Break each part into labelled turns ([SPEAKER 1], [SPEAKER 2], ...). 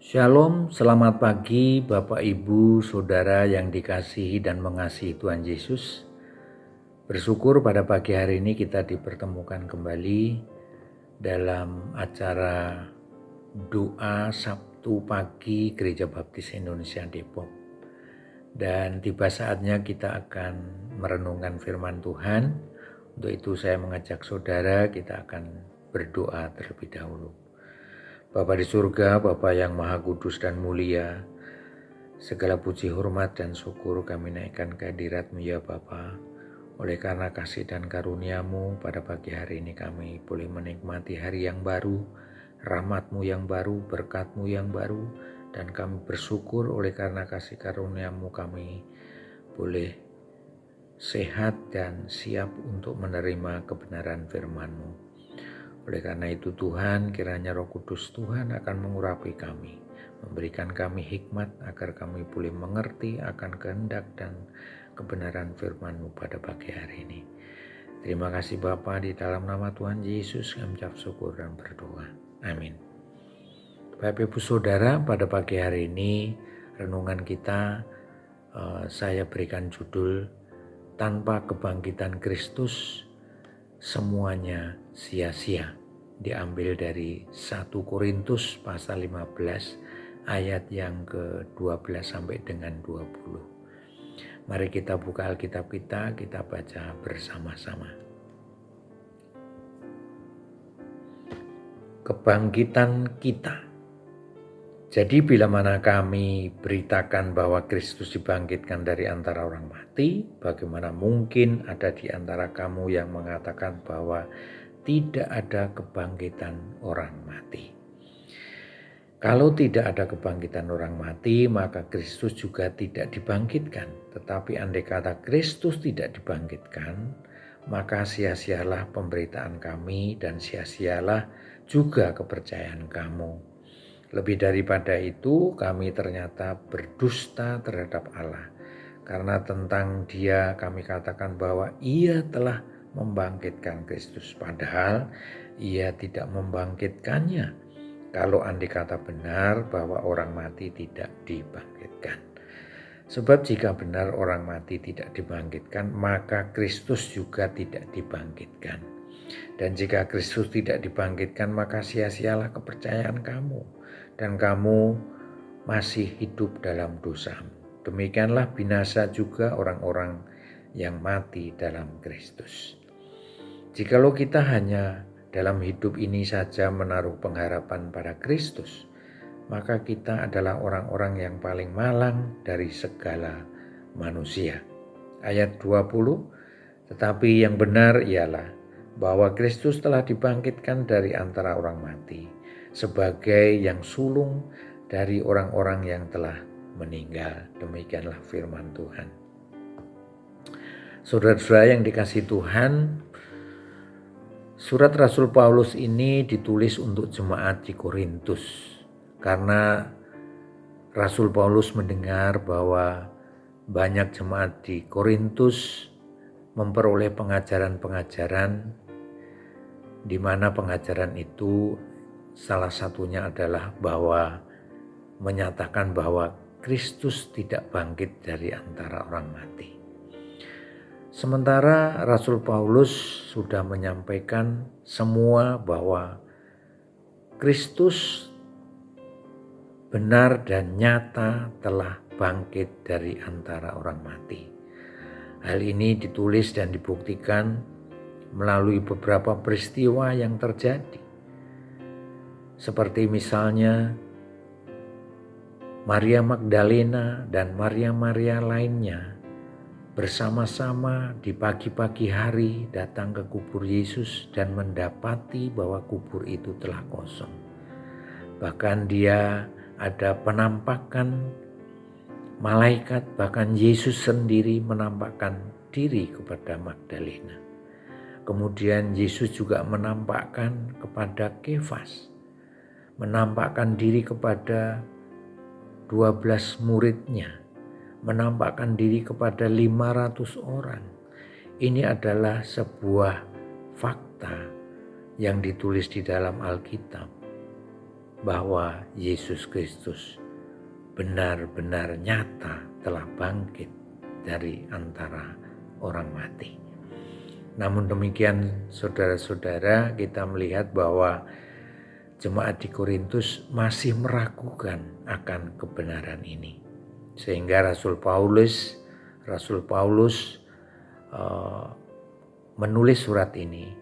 [SPEAKER 1] Shalom, selamat pagi Bapak Ibu, Saudara yang dikasihi dan mengasihi Tuhan Yesus. Bersyukur pada pagi hari ini kita dipertemukan kembali dalam acara doa Sabtu pagi Gereja Baptis Indonesia Depok. Dan tiba saatnya kita akan merenungkan firman Tuhan. Untuk itu saya mengajak saudara kita akan berdoa terlebih dahulu. Bapa di surga, Bapa yang maha kudus dan mulia, segala puji hormat dan syukur kami naikkan kehadirat-Mu ya Bapa. Oleh karena kasih dan karunia-Mu pada pagi hari ini kami boleh menikmati hari yang baru, rahmat-Mu yang baru, berkat-Mu yang baru. Dan kami bersyukur oleh karena kasih karunia-Mu kami boleh sehat dan siap untuk menerima kebenaran firman-Mu. Oleh karena itu Tuhan, kiranya Roh Kudus Tuhan akan mengurapi kami, memberikan kami hikmat agar kami boleh mengerti akan kehendak dan kebenaran firman-Mu pada pagi hari ini. Terima kasih Bapa, di dalam nama Tuhan Yesus kami ucap syukur dan berdoa. Amin. Bapak Ibu Saudara, pada pagi hari ini renungan kita saya berikan judul Tanpa Kebangkitan Kristus semuanya sia-sia, diambil dari 1 Korintus pasal 15 ayat yang ke-12 sampai dengan 20. Mari kita buka Alkitab kita baca bersama-sama. Kebangkitan kita. Jadi bila mana kami beritakan bahwa Kristus dibangkitkan dari antara orang mati, bagaimana mungkin ada di antara kamu yang mengatakan bahwa tidak ada kebangkitan orang mati? Kalau tidak ada kebangkitan orang mati, maka Kristus juga tidak dibangkitkan. Tetapi andai kata Kristus tidak dibangkitkan, maka sia-sialah pemberitaan kami dan sia-sialah juga kepercayaan kamu. Lebih daripada itu, kami ternyata berdusta terhadap Allah. Karena tentang Dia kami katakan bahwa Ia telah membangkitkan Kristus, padahal Ia tidak membangkitkannya. Kalau andai kata benar bahwa orang mati tidak dibangkitkan. Sebab jika benar orang mati tidak dibangkitkan, maka Kristus juga tidak dibangkitkan. Dan jika Kristus tidak dibangkitkan, maka sia-sialah kepercayaan kamu, dan kamu masih hidup dalam dosa. Demikianlah binasa juga orang-orang yang mati dalam Kristus. Jikalau kita hanya dalam hidup ini saja menaruh pengharapan pada Kristus, maka kita adalah orang-orang yang paling malang dari segala manusia. Ayat 20, tetapi yang benar ialah bahwa Kristus telah dibangkitkan dari antara orang mati sebagai yang sulung dari orang-orang yang telah meninggal. Demikianlah firman Tuhan. Saudara-saudara yang dikasihi Tuhan, surat Rasul Paulus ini ditulis untuk jemaat di Korintus karena Rasul Paulus mendengar bahwa banyak jemaat di Korintus memperoleh pengajaran-pengajaran di mana pengajaran itu salah satunya adalah bahwa menyatakan bahwa Kristus tidak bangkit dari antara orang mati. Sementara Rasul Paulus sudah menyampaikan semua bahwa Kristus benar dan nyata telah bangkit dari antara orang mati. Hal ini ditulis dan dibuktikan melalui beberapa peristiwa yang terjadi. Seperti misalnya Maria Magdalena dan Maria-Maria lainnya bersama-sama di pagi-pagi hari datang ke kubur Yesus dan mendapati bahwa kubur itu telah kosong. Bahkan dia ada penampakan malaikat, bahkan Yesus sendiri menampakkan diri kepada Magdalena. Kemudian Yesus juga menampakkan kepada Kefas, menampakkan diri kepada 12 muridnya, menampakkan diri kepada 500 orang. Ini adalah sebuah fakta yang ditulis di dalam Alkitab. bahwa Yesus Kristus benar-benar nyata telah bangkit dari antara orang mati. Namun demikian saudara-saudara, kita melihat bahwa jemaat di Korintus masih meragukan akan kebenaran ini. Sehingga Rasul Paulus menulis surat ini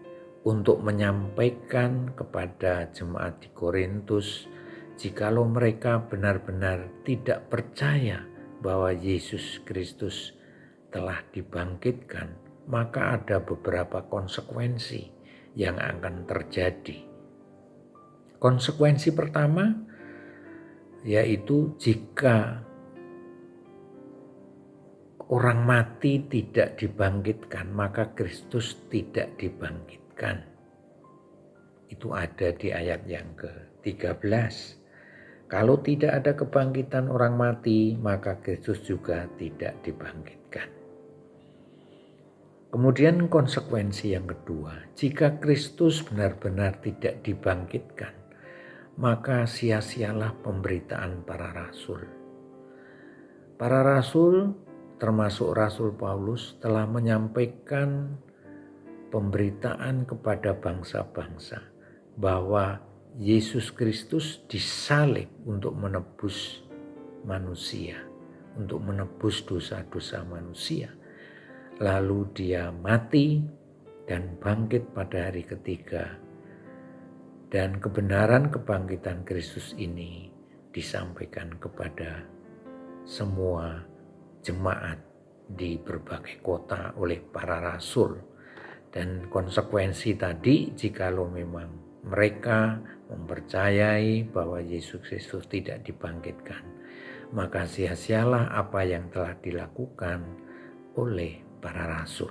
[SPEAKER 1] untuk menyampaikan kepada jemaat di Korintus, jikalau mereka benar-benar tidak percaya bahwa Yesus Kristus telah dibangkitkan, maka ada beberapa konsekuensi yang akan terjadi. Konsekuensi pertama yaitu jika orang mati tidak dibangkitkan, maka Kristus tidak dibangkitkan. Itu ada di ayat yang ke-13. Kalau tidak ada kebangkitan orang mati, maka Kristus juga tidak dibangkitkan. Kemudian konsekuensi yang kedua, jika Kristus benar-benar tidak dibangkitkan, maka sia-sialah pemberitaan para rasul. Para rasul, termasuk Rasul Paulus, telah menyampaikan pemberitaan kepada bangsa-bangsa bahwa Yesus Kristus disalib untuk menebus manusia, untuk menebus dosa-dosa manusia. Lalu dia mati dan bangkit pada hari ketiga. Dan kebenaran kebangkitan Kristus ini disampaikan kepada semua jemaat di berbagai kota oleh para rasul. Dan konsekuensi tadi, jikalau memang mereka mempercayai bahwa Yesus Kristus tidak dibangkitkan, maka sia-sialah apa yang telah dilakukan oleh para rasul.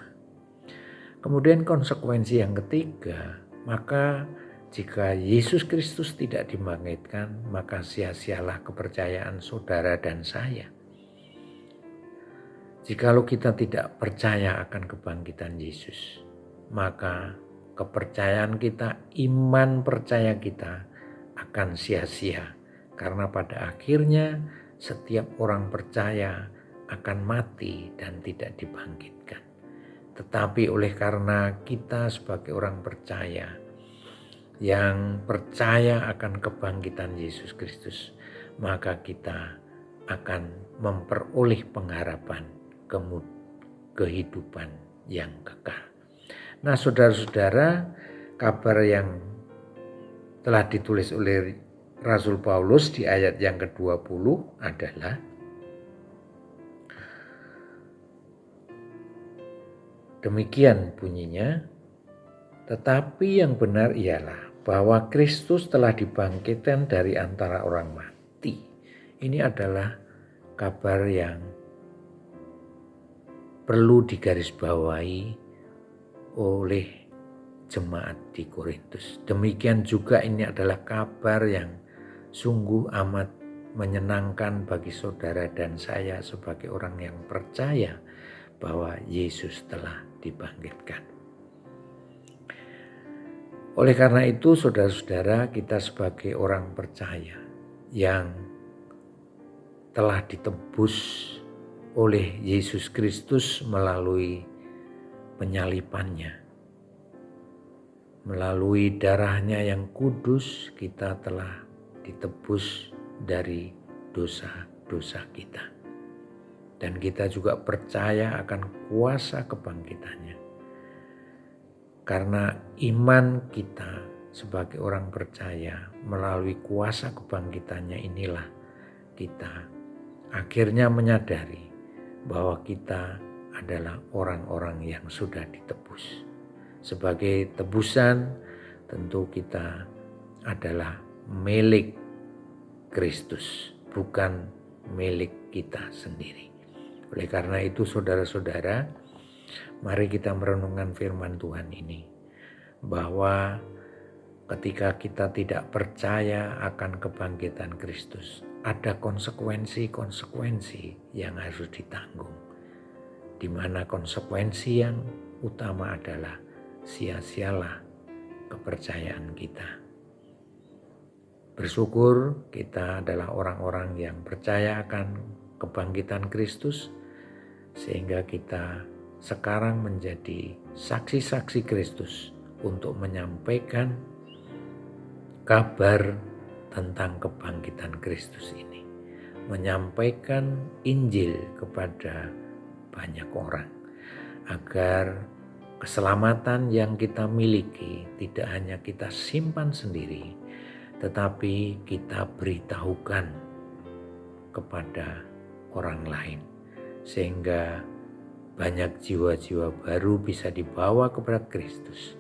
[SPEAKER 1] Kemudian konsekuensi yang ketiga, maka jika Yesus Kristus tidak dibangkitkan, maka sia-sialah kepercayaan saudara dan saya. Jikalau kita tidak percaya akan kebangkitan Yesus, maka kepercayaan kita, iman percaya kita akan sia-sia. Karena pada akhirnya setiap orang percaya akan mati dan tidak dibangkitkan. Tetapi oleh karena kita sebagai orang percaya, yang percaya akan kebangkitan Yesus Kristus, maka kita akan memperoleh pengharapan kehidupan yang kekal. Nah, saudara-saudara, kabar yang telah ditulis oleh Rasul Paulus di ayat yang ke-20 adalah demikian bunyinya, tetapi yang benar ialah bahwa Kristus telah dibangkitkan dari antara orang mati. Ini adalah kabar yang perlu digarisbawahi oleh jemaat di Korintus. Demikian juga ini adalah kabar yang sungguh amat menyenangkan bagi saudara dan saya sebagai orang yang percaya bahwa Yesus telah dibangkitkan. Oleh karena itu, saudara-saudara, kita sebagai orang percaya yang telah ditebus oleh Yesus Kristus melalui penyalipannya, melalui darahnya yang kudus, kita telah ditebus dari dosa-dosa kita. Dan kita juga percaya akan kuasa kebangkitannya. Karena iman kita sebagai orang percaya melalui kuasa kebangkitannya inilah kita akhirnya menyadari bahwa kita adalah orang-orang yang sudah ditebus. Sebagai tebusan, tentu kita adalah milik Kristus, bukan milik kita sendiri. Oleh karena itu, saudara-saudara, mari kita merenungkan firman Tuhan ini, bahwa ketika kita tidak percaya akan kebangkitan Kristus, ada konsekuensi-konsekuensi yang harus ditanggung, di mana konsekuensi yang utama adalah sia-sialah kepercayaan kita. Bersyukur kita adalah orang-orang yang percaya akan kebangkitan Kristus, sehingga kita sekarang menjadi saksi-saksi Kristus untuk menyampaikan kabar tentang kebangkitan Kristus ini, menyampaikan Injil kepada banyak orang, agar keselamatan yang kita miliki tidak hanya kita simpan sendiri, tetapi kita beritahukan kepada orang lain, sehingga banyak jiwa-jiwa baru bisa dibawa kepada Kristus.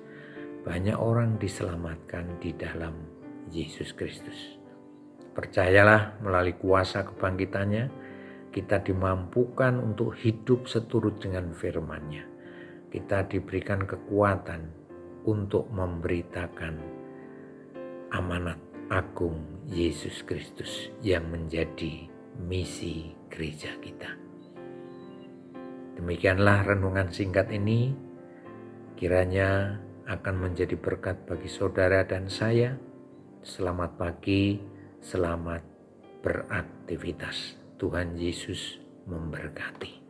[SPEAKER 1] Banyak orang diselamatkan di dalam Yesus Kristus. Percayalah, melalui kuasa kebangkitannya, kita dimampukan untuk hidup seturut dengan firman-Nya. Kita diberikan kekuatan untuk memberitakan amanat agung Yesus Kristus yang menjadi misi gereja kita. Demikianlah renungan singkat ini, kiranya akan menjadi berkat bagi saudara dan saya. Selamat pagi, selamat beraktivitas. Tuhan Yesus memberkati.